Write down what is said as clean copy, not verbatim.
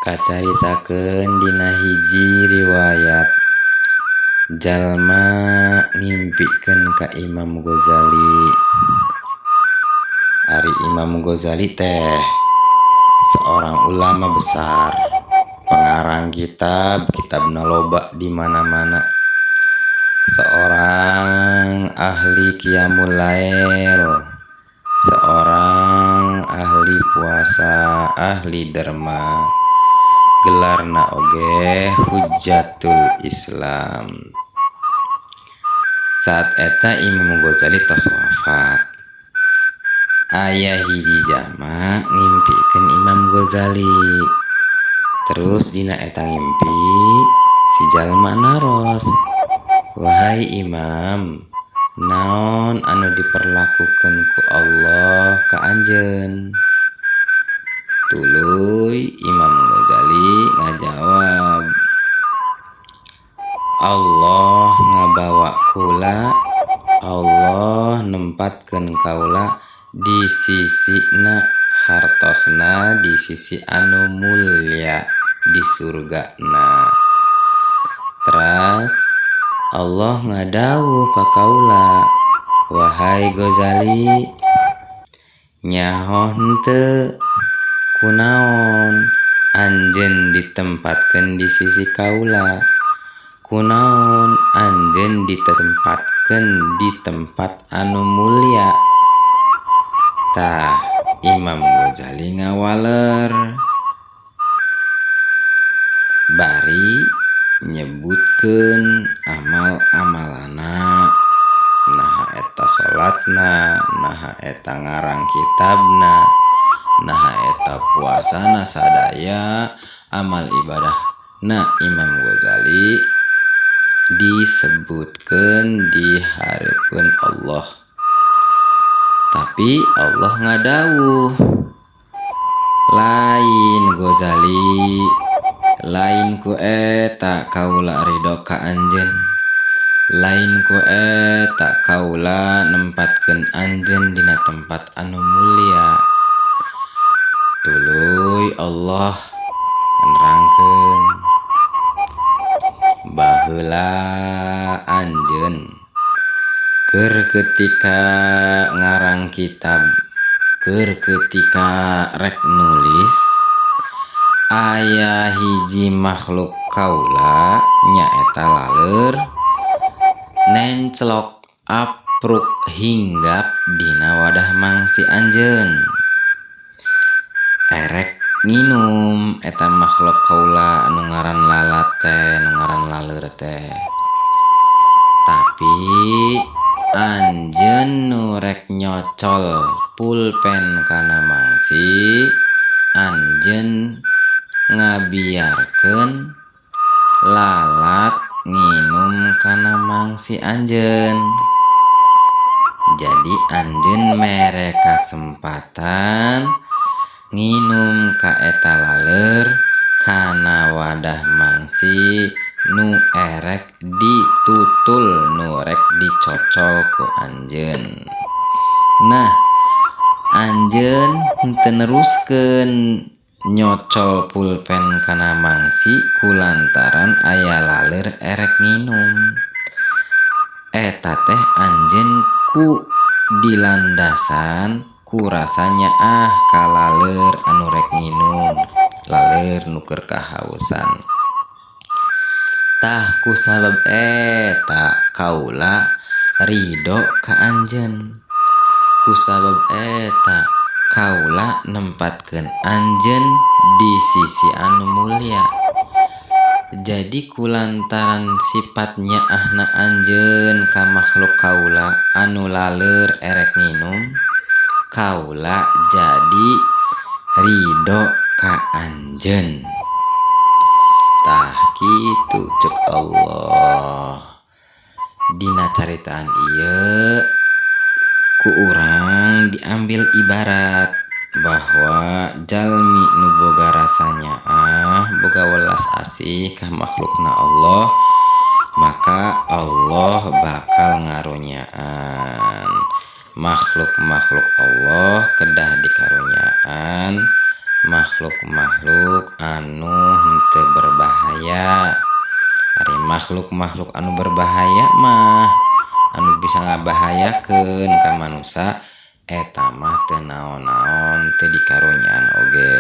Kacaritakeun dina hiji riwayat jalma ngimpikeun ka Imam Ghazali. Ari Imam Ghazali teh seorang ulama besar, pengarang kitab-kitabna loba di mana-mana. Seorang ahli qiyamul lail, seorang ahli puasa, ahli derma. Gelarna oge Hujjatul Islam. Saat eta Imam Ghazali tos wafat. Aya hiji jalma ngimpikeun Imam Ghazali. Terus dina eta ngimpi si jalma naros, "Wahai Imam, naon anu diperlakukeun ku Allah ka anjeun?" Tuluy Imam Ghazali ngajawab, "Allah ngabawa kula, Allah nempatkeun kaula di sisina hartosna, di sisi anu mulia di surgana. Teras Allah ngadawuh ka kaula, wahai Ghazali, nyaho henteu kunaon anjeun ditempatkeun di sisi kaula, kunaon anjeun ditempatkeun di tempat anu mulia." Tah Imam Ghazali ngawaler, bari nyebutkeun amal-amalana, naha eta salatna, naha eta ngarang kitabna, naha eta puasana sadaya amal ibadah. Nah, Imam Ghazali disebutkeun dihareupeun Allah. Tapi Allah ngadawuh, "Lain Ghazali, lain ku eta kaula ridho ka anjeun, lain ku eta kaula nempatkeun anjeun dina tempat anu mulia." Tuluy Allah nerangkeun, "Baheula anjeun keur ketika ngarang kitab, keur ketika rek nulis, aya hiji makhluk kaula nyaeta laleur nenclok apruk hinggap dina wadah mangsi anjeun. Erek nginum eta makhluk kaula anu ngaran lalat teh, anu ngaran laleur teh. Tapi anjeun nu rek nyocol pulpen kana mangsi, anjeun ngabiarkeun lalat nginum kana mangsi anjeun. Jadi anjeun mere kasempatan nginum ka eta laleur kana wadah mangsi nu erek ditutul, nu rek dicocol ku anjeun. Nah, anjeun henteu neruskeun nyocol pulpen kana mangsi kulantaran aya laleur erek nginum. Eta teh anjeun ku dilandasan ku rasanya ka laleur anu rek nginum, laleur nu keur kahausan. Tah ku sabab eta kaula ridho ka anjeun, ku sabab eta kaula nempatkeun anjeun di sisi anu mulia. Jadi kulantaran sifat nyaahna anjeun ka makhluk kaula anu laleur erek nginum, kaula jadi ridho ka anjeun." Tah kitu cek Allah. Dina caritaan ieu ku urang diambil ibarat bahwa jalmi nu boga rasa nyaah, boga welas asih ka makhlukna Allah, maka Allah bakal ngarunyaan makhluk-makhluk Allah kedah dikarunyaan makhluk-makhluk anu henteu berbahaya. Ari makhluk-makhluk anu berbahaya mah anu bisa ngabahayakeun ka manusia eta mah teu naon-naon teu dikarunyaan oge.